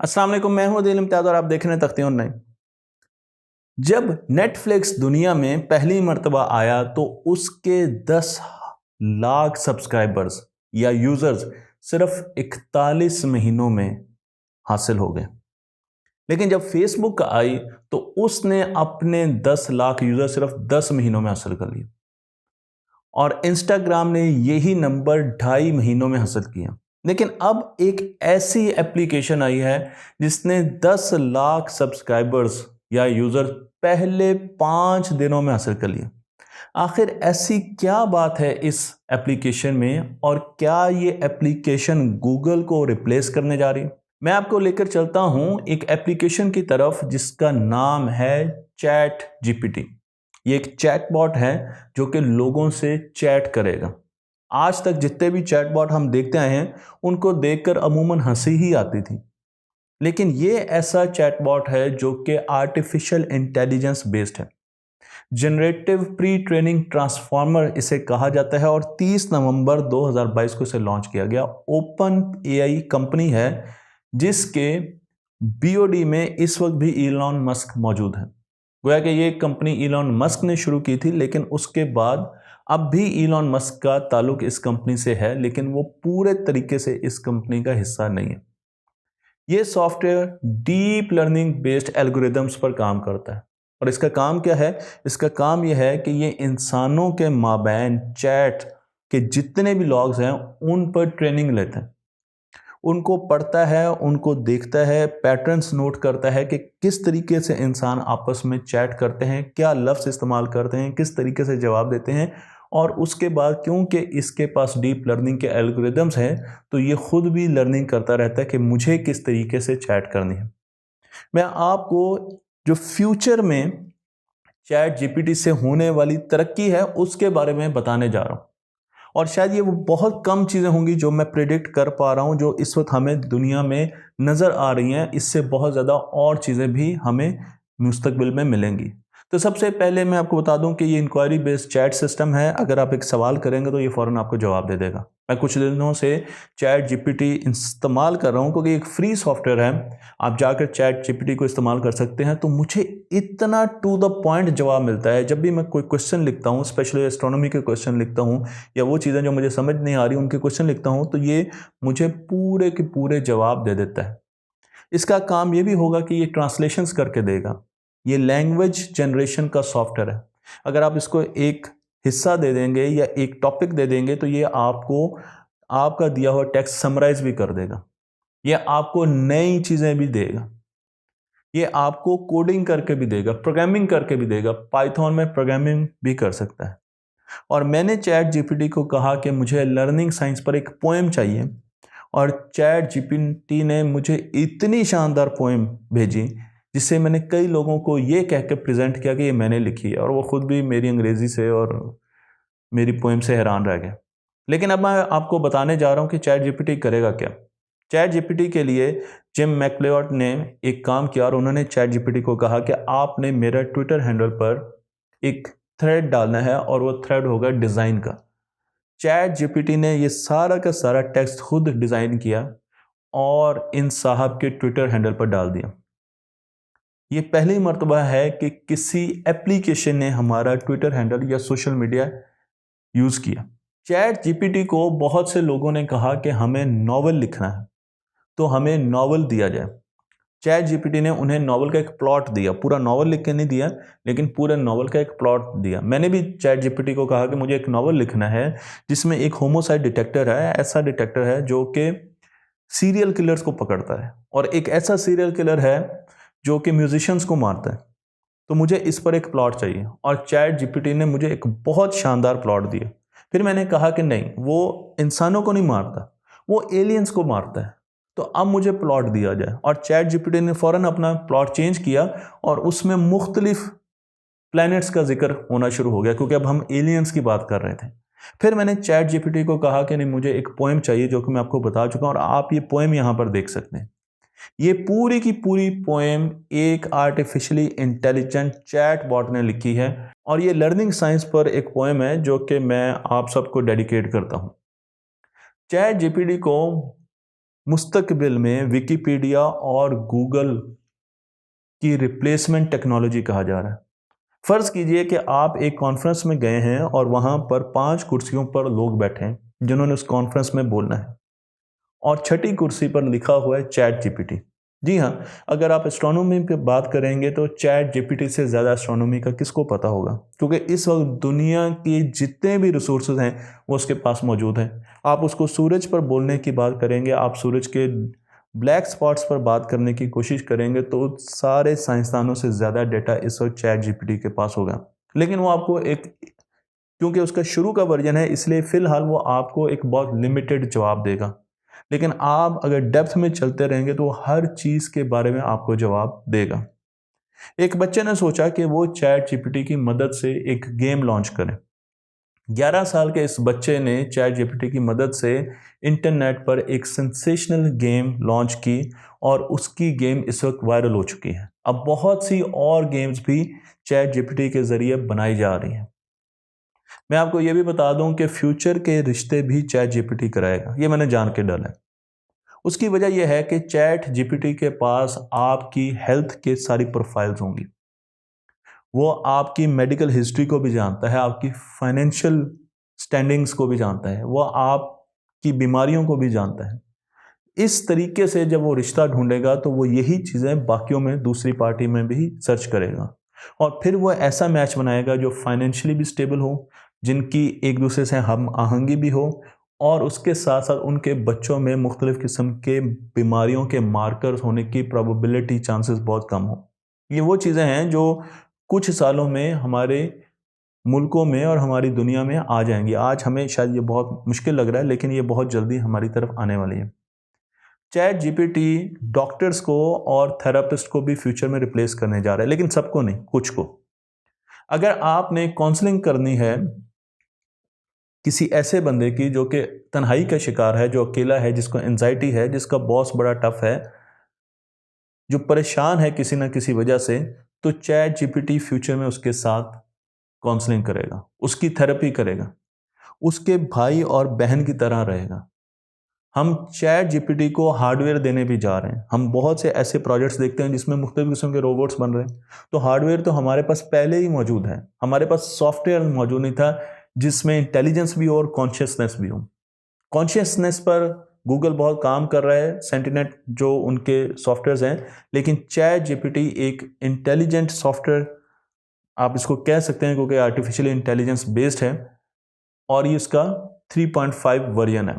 अस्सलाम वालेकुम, मैं हूं अदील इम्तियाज़ और आप देख रहे हैं तख्ती ऑनलाइन। जब नेटफ्लिक्स दुनिया में पहली मर्तबा आया तो उसके 10 लाख सब्सक्राइबर्स या यूजर्स सिर्फ 41 महीनों में हासिल हो गए। लेकिन जब फेसबुक आई तो उसने अपने 10 लाख यूजर सिर्फ 10 महीनों में हासिल कर लिए और इंस्टाग्राम ने यही नंबर 2.5 महीनों में हासिल किया। लेकिन अब एक ऐसी एप्लीकेशन आई है जिसने 10 लाख सब्सक्राइबर्स या यूजर पहले 5 दिनों में हासिल कर लिया। आखिर ऐसी क्या बात है इस एप्लीकेशन में और क्या ये एप्लीकेशन गूगल को रिप्लेस करने जा रही है? मैं आपको लेकर चलता हूं एक एप्लीकेशन की तरफ जिसका नाम है चैट जीपीटी। ये एक चैटबॉट है जो कि लोगों से चैट करेगा। आज तक जितने भी चैटबॉट हम देखते आए हैं उनको देखकर अमूमन हंसी ही आती थी, लेकिन ये ऐसा चैटबॉट है जो कि आर्टिफिशियल इंटेलिजेंस बेस्ड है। जनरेटिव प्री ट्रेनिंग ट्रांसफॉर्मर इसे कहा जाता है और 30 नवंबर 2022 को इसे लॉन्च किया गया। ओपन एआई कंपनी है जिसके बीओडी में इस वक्त भी इलॉन मस्क मौजूद है। गोया कि ये कंपनी इलॉन मस्क ने शुरू की थी, लेकिन उसके बाद अब भी इलॉन मस्क का ताल्लुक इस कंपनी से है, लेकिन वो पूरे तरीके से इस कंपनी का हिस्सा नहीं है। ये software deep learning based algorithms पर काम करता है और इसका काम क्या है? इसका काम यह है कि ये इंसानों के माबैन चैट के जितने भी लॉग्स हैं उन पर ट्रेनिंग लेते हैं, उनको पढ़ता है, उनको देखता है, पैटर्न्स नोट करता है कि किस तरीके से इंसान आपस में चैट करते हैं, क्या लफ्ज़ इस्तेमाल करते हैं, किस तरीके से जवाब देते हैं। और उसके बाद क्योंकि इसके पास डीप लर्निंग के एल्गोरिदम्स हैं तो ये खुद भी लर्निंग करता रहता है कि मुझे किस तरीके से चैट करनी है। मैं आपको जो फ्यूचर में चैट जीपीटी से होने वाली तरक्की है उसके बारे में बताने जा रहा हूँ और शायद ये वो बहुत कम चीज़ें होंगी जो मैं प्रिडिक्ट कर पा रहा हूँ जो इस वक्त हमें दुनिया में नज़र आ रही हैं। इससे बहुत ज़्यादा और चीज़ें भी हमें मुस्तकबिल में मिलेंगी। तो सबसे पहले मैं आपको बता दूं कि ये इंक्वायरी बेस्ड चैट सिस्टम है। अगर आप एक सवाल करेंगे तो ये फ़ौरन आपको जवाब दे देगा। मैं कुछ दिनों से चैट जीपीटी इस्तेमाल कर रहा हूँ क्योंकि एक फ्री सॉफ्टवेयर है, आप जाकर चैट जीपीटी को इस्तेमाल कर सकते हैं। तो मुझे इतना टू द पॉइंट जवाब मिलता है जब भी मैं कोई क्वेश्चन लिखता हूँ, स्पेशली एस्ट्रोनॉमी के क्वेश्चन लिखता हूँ या वो चीज़ें जो मुझे समझ नहीं आ रही उनके क्वेश्चन लिखता हूँ, तो ये मुझे पूरे के पूरे जवाब दे देता है। इसका काम ये भी होगा कि ये ट्रांसलेशंस करके देगा। ये लैंग्वेज जनरेशन का सॉफ्टवेयर है। अगर आप इसको एक हिस्सा दे देंगे या एक टॉपिक दे देंगे तो ये आपको आपका दिया हुआ टेक्स्ट समराइज भी कर देगा। ये आपको नई चीज़ें भी देगा। ये आपको कोडिंग करके भी देगा, प्रोग्रामिंग करके भी देगा। पाइथन में प्रोग्रामिंग भी कर सकता है। और मैंने चैट जीपीटी को कहा कि मुझे लर्निंग साइंस पर एक पोएम चाहिए और चैट जीपीटी ने मुझे इतनी शानदार पोएम भेजी जिससे मैंने कई लोगों को ये कह के प्रेजेंट किया कि ये मैंने लिखी है और वो खुद भी मेरी अंग्रेज़ी से और मेरी पोएम से हैरान रह गए। लेकिन अब मैं आपको बताने जा रहा हूँ कि चैट जीपीटी करेगा क्या। चैट जीपीटी के लिए जिम मैकलेयड ने एक काम किया और उन्होंने चैट जीपीटी को कहा कि आपने मेरा ट्विटर हैंडल पर एक थ्रेड डालना है और वो थ्रेड होगा डिज़ाइन का। चैट जीपीटी ने ये सारा का सारा टेक्स्ट खुद डिज़ाइन किया और इन साहब के ट्विटर हैंडल पर डाल दिया। ये पहली मर्तबा है कि किसी एप्लीकेशन ने हमारा ट्विटर हैंडल या सोशल मीडिया यूज़ किया। चैट जीपीटी को बहुत से लोगों ने कहा कि हमें नॉवल लिखना है तो हमें नॉवल दिया जाए। चैट जीपीटी ने उन्हें नॉवल का एक प्लॉट दिया, पूरा नॉवल लिख के नहीं दिया लेकिन पूरे नॉवल का एक प्लॉट दिया। मैंने भी चैट जीपीटी को कहा कि मुझे एक नॉवल लिखना है जिसमें एक होमोसाइड डिटेक्टर है, ऐसा डिटेक्टर है जो कि सीरियल किलर्स को पकड़ता है और एक ऐसा सीरियल किलर है जो कि म्यूजिशियंस को मारता है। तो मुझे इस पर एक प्लॉट चाहिए और चैट जीपीटी ने मुझे एक बहुत शानदार प्लॉट दिया। फिर मैंने कहा कि नहीं, वो इंसानों को नहीं मारता, वो एलियंस को मारता है, तो अब मुझे प्लॉट दिया जाए। और चैट जीपीटी ने फ़ौरन अपना प्लॉट चेंज किया और उसमें मुख्तलिफ प्लैनेट्स का जिक्र होना शुरू हो गया क्योंकि अब हम एलियंस की बात कर रहे थे। फिर मैंने चैट जीपीटी को कहा कि नहीं, मुझे एक पोएम चाहिए जो कि मैं आपको बता चुका हूँ और आप ये पोएम यहाँ पर देख सकते हैं। ये पूरी की पूरी पोएम एक आर्टिफिशियली इंटेलिजेंट चैट बॉट ने लिखी है और ये लर्निंग साइंस पर एक पोएम है जो कि मैं आप सबको डेडिकेट करता हूँ। चैट जीपीटी को मुस्तकबिल में विकिपीडिया और गूगल की रिप्लेसमेंट टेक्नोलॉजी कहा जा रहा है। फर्ज कीजिए कि आप एक कॉन्फ्रेंस में गए हैं और वहां पर 5 कुर्सियों पर लोग बैठे हैं जिन्होंने उस कॉन्फ्रेंस में बोलना है, और छठी कुर्सी पर लिखा हुआ है चैट जीपीटी। जी हाँ, अगर आप एस्ट्रोनॉमी पे बात करेंगे तो चैट जीपीटी से ज़्यादा एस्ट्रोनॉमी का किसको पता होगा, क्योंकि इस वक्त दुनिया के जितने भी रिसोर्सेज हैं वो उसके पास मौजूद हैं। आप उसको सूरज पर बोलने की बात करेंगे, आप सूरज के ब्लैक स्पॉट्स पर बात करने की कोशिश करेंगे तो सारे साइंसदानों से ज़्यादा डेटा इस वक्त चैट जीपीटी के पास होगा। लेकिन वो आपको क्योंकि उसका शुरू का वर्जन है, इसलिए फ़िलहाल वो आपको एक बहुत लिमिटेड जवाब देगा। लेकिन आप अगर डेप्थ में चलते रहेंगे तो हर चीज़ के बारे में आपको जवाब देगा। एक बच्चे ने सोचा कि वो चैट जीपीटी की मदद से एक गेम लॉन्च करें। 11 साल के इस बच्चे ने चैट जीपीटी की मदद से इंटरनेट पर एक सेंसेशनल गेम लॉन्च की और उसकी गेम इस वक्त वायरल हो चुकी है। अब बहुत सी और गेम्स भी चैट जीपीटी के ज़रिए बनाई जा रही हैं। मैं आपको ये भी बता दूं कि फ्यूचर के रिश्ते भी चैट जीपीटी कराएगा, ये मैंने जान के डाला है। उसकी वजह यह है कि चैट जीपीटी के पास आपकी हेल्थ के सारी प्रोफाइल्स होंगी। वो आपकी मेडिकल हिस्ट्री को भी जानता है, आपकी फाइनेंशियल स्टैंडिंग्स को भी जानता है, वो आपकी बीमारियों को भी जानता है। इस तरीके से जब वो रिश्ता ढूंढेगा तो वो यही चीज़ें बाकियों में, दूसरी पार्टी में भी सर्च करेगा और फिर वो ऐसा मैच बनाएगा जो फाइनेंशियली भी स्टेबल हो, जिनकी एक दूसरे से हम आहंगी भी हो, और उसके साथ साथ उनके बच्चों में मुख्तलिफ़ किस्म के बीमारियों के मार्कर्स होने की प्रोबेबिलिटी, चांसेस बहुत कम हो। ये वो चीज़ें हैं जो कुछ सालों में हमारे मुल्कों में और हमारी दुनिया में आ जाएंगी। आज हमें शायद ये बहुत मुश्किल लग रहा है, लेकिन ये बहुत जल्दी हमारी तरफ आने वाली है। चैट जीपीटी डॉक्टर्स को और थेरापिस्ट को भी फ्यूचर में रिप्लेस करने जा रहा है, लेकिन सबको नहीं, कुछ को। अगर आपने काउंसलिंग करनी है किसी ऐसे बंदे की जो कि तन्हाई का शिकार है, जो अकेला है, जिसको एंजाइटी है, जिसका बॉस बड़ा टफ है, जो परेशान है किसी ना किसी वजह से, तो चैट जीपीटी फ्यूचर में उसके साथ काउंसलिंग करेगा, उसकी थेरेपी करेगा, उसके भाई और बहन की तरह रहेगा। हम चैट जीपीटी को हार्डवेयर देने भी जा रहे हैं। हम बहुत से ऐसे प्रोजेक्ट्स देखते हैं जिसमें मुख्तलिफ किस्म के रोबोट्स बन रहे हैं। तो हार्डवेयर तो हमारे पास पहले ही मौजूद है, हमारे पास सॉफ्टवेयर मौजूद नहीं था जिसमें इंटेलिजेंस भी हो और कॉन्शियसनेस भी हो। कॉन्शियसनेस पर गूगल बहुत काम कर रहा है, सेंटिनेट जो उनके सॉफ्टवेयर्स हैं, लेकिन चैट जीपीटी एक इंटेलिजेंट सॉफ्टवेयर आप इसको कह सकते हैं, क्योंकि आर्टिफिशियल इंटेलिजेंस बेस्ड है और ये इसका 3.5 वर्जन है।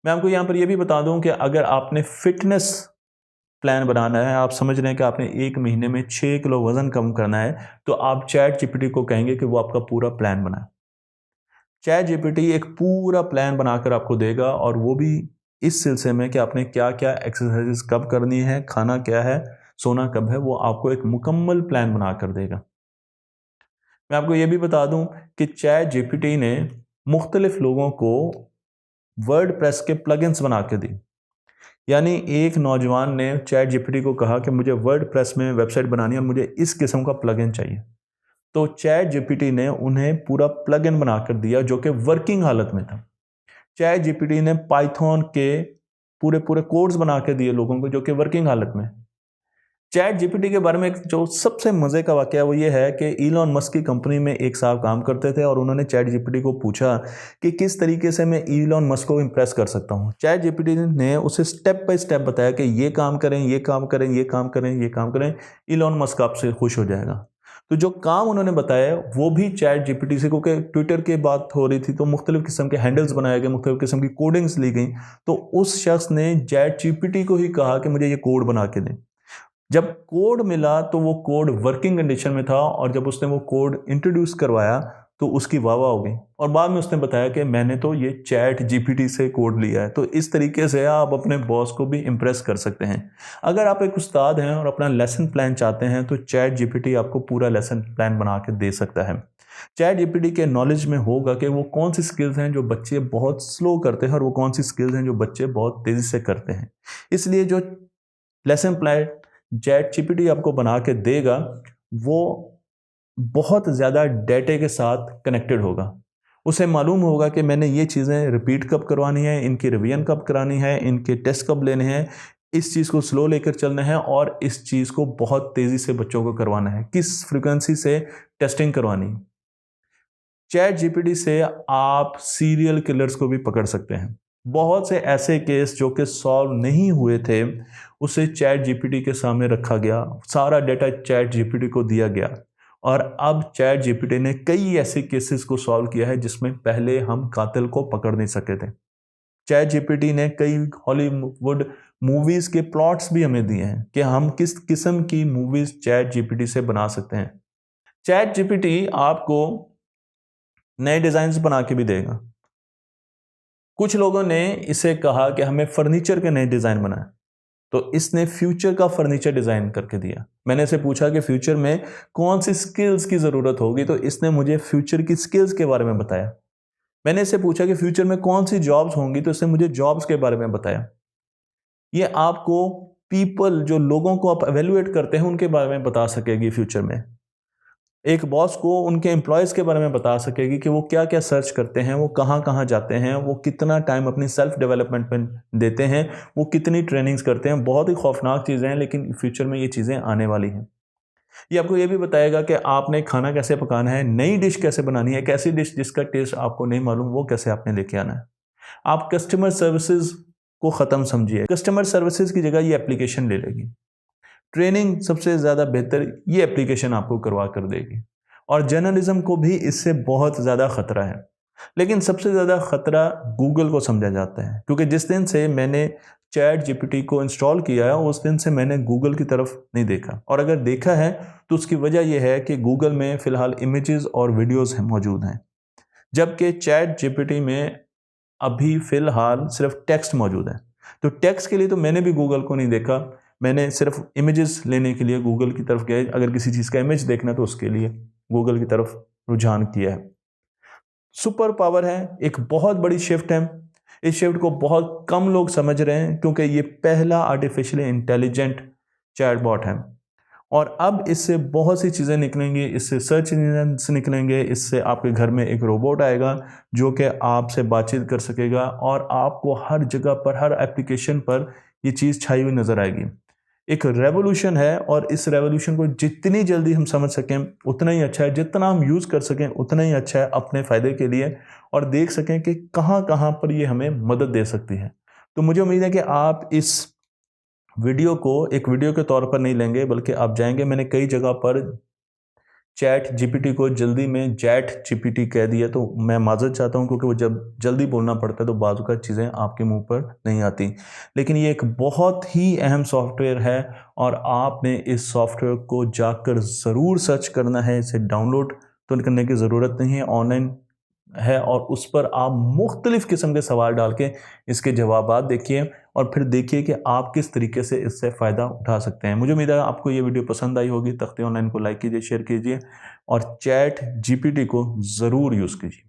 मैं आपको यहाँ पर यह भी बता दूं कि अगर आपने फिटनेस प्लान बनाना है, आप समझ रहे हैं कि आपने 1 महीने में 6 किलो वजन कम करना है, तो आप चैट जीपीटी को कहेंगे कि वो आपका पूरा प्लान बनाए। चैट जीपीटी एक पूरा प्लान बनाकर आपको देगा, और वो भी इस सिलसिले में कि आपने क्या क्या एक्सरसाइजेस कब करनी है, खाना क्या है, सोना कब है, वो आपको एक मुकम्मल प्लान बना कर देगा। मैं आपको ये भी बता दूं कि चैट जीपीटी ने मुख्तलिफ लोगों को वर्डप्रेस के प्लगइन्स बना के दी। यानी एक नौजवान ने चैट जीपीटी को कहा कि मुझे वर्डप्रेस में वेबसाइट बनानी है और मुझे इस किस्म का प्लगइन चाहिए, तो चैट जीपीटी ने उन्हें पूरा प्लगइन बनाकर दिया जो कि वर्किंग हालत में था। चैट जीपीटी ने पाइथन के पूरे पूरे कोड्स बना के दिए लोगों को जो कि वर्किंग हालत में। चैट जीपीटी के बारे में एक जो सबसे मजे का वाकया वो ये है कि इलॉन मस्क की कंपनी में एक साहब काम करते थे और उन्होंने चैट जीपीटी को पूछा कि किस तरीके से मैं इलॉन मस्क को इम्प्रेस कर सकता हूँ। चैट जीपीटी ने उसे स्टेप बाय स्टेप बताया कि ये काम करें, ये काम करें, ये काम करें, ये काम करें, इलॉन मस्क आपसे खुश हो जाएगा। तो जो काम उन्होंने बताया वो भी चैट जीपीटी से, क्योंकि ट्विटर की बात हो रही थी तो मुख्तलिफ किस्म के हैंडल्स बनाए गए, मुख्तलिफ किस्म की कोडिंग्स ली गई, तो उस शख्स ने चैट जीपीटी को ही कहा कि मुझे ये कोड बना के दें। जब कोड मिला तो वो कोड वर्किंग कंडीशन में था, और जब उसने वो कोड इंट्रोड्यूस करवाया तो उसकी वाह वाह हो गई, और बाद में उसने बताया कि मैंने तो ये चैट जीपीटी से कोड लिया है। तो इस तरीके से आप अपने बॉस को भी इम्प्रेस कर सकते हैं। अगर आप एक उस्ताद हैं और अपना लेसन प्लान चाहते हैं तो चैट जीपीटी आपको पूरा लेसन प्लान बना के दे सकता है। चैट जीपीटी के नॉलेज में होगा कि वो कौन सी स्किल्स हैं जो बच्चे बहुत स्लो करते हैं और वो कौन सी स्किल्स हैं जो बच्चे बहुत तेज़ी से करते हैं। इसलिए जो लेसन प्लान चैट जीपीटी आपको बना के देगा वो बहुत ज़्यादा डेटे के साथ कनेक्टेड होगा। उसे मालूम होगा कि मैंने ये चीज़ें रिपीट कब करवानी है, इनकी रिवीजन कब करानी है, इनके टेस्ट कब लेने हैं, इस चीज़ को स्लो लेकर चलना है और इस चीज़ को बहुत तेज़ी से बच्चों को करवाना है, किस फ्रीक्वेंसी से टेस्टिंग करवानी है। चैट जीपीटी से आप सीरियल किलर्स को भी पकड़ सकते हैं। बहुत से ऐसे केस जो कि सॉल्व नहीं हुए थे, उसे चैट जीपीटी के सामने रखा गया, सारा डेटा चैट जीपीटी को दिया गया और अब चैट जीपीटी ने कई ऐसे केसेस को सॉल्व किया है जिसमें पहले हम कातिल को पकड़ नहीं सके थे। चैट जीपीटी ने कई हॉलीवुड मूवीज के प्लॉट्स भी हमें दिए हैं कि हम किस किस्म की मूवीज चैट जीपीटी से बना सकते हैं। चैट जीपीटी आपको नए डिजाइन बना के भी देगा। कुछ लोगों ने इसे कहा कि हमें फर्नीचर के नए डिजाइन बनाए, तो इसने फ्यूचर का फर्नीचर डिजाइन करके दिया। मैंने इसे पूछा कि फ्यूचर में कौन सी स्किल्स की जरूरत होगी, तो इसने मुझे फ्यूचर की स्किल्स के बारे में बताया। मैंने इससे पूछा कि फ्यूचर में कौन सी जॉब्स होंगी, तो इसने मुझे जॉब्स के बारे में बताया। ये आपको पीपल, जो लोगों को आप एवेल्युएट करते हैं, उनके बारे में बता सकेगी फ्यूचर में। एक बॉस को उनके एम्प्लॉयज़ के बारे में बता सकेगी कि वो क्या क्या सर्च करते हैं, वो कहाँ कहाँ जाते हैं, वो कितना टाइम अपनी सेल्फ डेवलपमेंट में देते हैं, वो कितनी ट्रेनिंग्स करते हैं। बहुत ही खौफनाक चीज़ें हैं, लेकिन फ्यूचर में ये चीज़ें आने वाली हैं। ये आपको ये भी बताएगा कि आपने खाना कैसे पकाना है, नई डिश कैसे बनानी है, एक ऐसी डिश जिसका टेस्ट आपको नहीं मालूम, वो कैसे आपने लेके आना है। आप कस्टमर सर्विसेज को ख़त्म समझिए, कस्टमर सर्विसेज की जगह ये एप्लीकेशन ले लेगी। ट्रेनिंग सबसे ज़्यादा बेहतर ये एप्लीकेशन आपको करवा कर देगी और जर्नलिज्म को भी इससे बहुत ज़्यादा ख़तरा है। लेकिन सबसे ज़्यादा ख़तरा गूगल को समझा जाता है, क्योंकि जिस दिन से मैंने चैट जीपीटी को इंस्टॉल किया है उस दिन से मैंने गूगल की तरफ नहीं देखा, और अगर देखा है तो उसकी वजह यह है कि गूगल में फ़िलहाल इमेजेस और वीडियोज़ मौजूद हैं, जबकि चैट जीपीटी में अभी फ़िलहाल सिर्फ टेक्स्ट मौजूद है। तो टेक्स्ट के लिए तो मैंने भी गूगल को नहीं देखा, मैंने सिर्फ इमेजेस लेने के लिए गूगल की तरफ गया। अगर किसी चीज़ का इमेज देखना तो उसके लिए गूगल की तरफ रुझान किया है। सुपर पावर है, एक बहुत बड़ी शिफ्ट है। इस शिफ्ट को बहुत कम लोग समझ रहे हैं क्योंकि ये पहला आर्टिफिशियली इंटेलिजेंट चैटबॉट है और अब इससे बहुत सी चीज़ें निकलेंगी। इससे सर्च इंजन्स निकलेंगे, इससे आपके घर में एक रोबोट आएगा जो कि आपसे बातचीत कर सकेगा और आपको हर जगह पर, हर एप्लीकेशन पर ये चीज़ छाई हुई नज़र आएगी। एक रेवोल्यूशन है और इस रेवोल्यूशन को जितनी जल्दी हम समझ सकें उतना ही अच्छा है, जितना हम यूज़ कर सकें उतना ही अच्छा है अपने फ़ायदे के लिए, और देख सकें कि कहाँ कहाँ पर ये हमें मदद दे सकती है। तो मुझे उम्मीद है कि आप इस वीडियो को एक वीडियो के तौर पर नहीं लेंगे, बल्कि आप जाएंगे, मैंने कई जगह पर चैट जीपीटी को जल्दी में जैट जीपीटी कह दिया, तो मैं माजरत चाहता हूँ क्योंकि वो जब जल्दी बोलना पड़ता है तो बाजू का चीज़ें आपके मुंह पर नहीं आती। लेकिन ये एक बहुत ही अहम सॉफ्टवेयर है और आपने इस सॉफ्टवेयर को जाकर ज़रूर सर्च करना है। इसे डाउनलोड तो करने की ज़रूरत नहीं है, ऑनलाइन है और उस पर आप मुख्तलिफ़ किस्म के सवाल डाल के इसके जवाबात देखिए और फिर देखिए कि आप किस तरीके से इससे फ़ायदा उठा सकते हैं। मुझे उम्मीद है आपको ये वीडियो पसंद आई होगी। तख्ती ऑनलाइन को लाइक कीजिए, शेयर कीजिए और चैट जीपीटी को ज़रूर यूज़ कीजिए।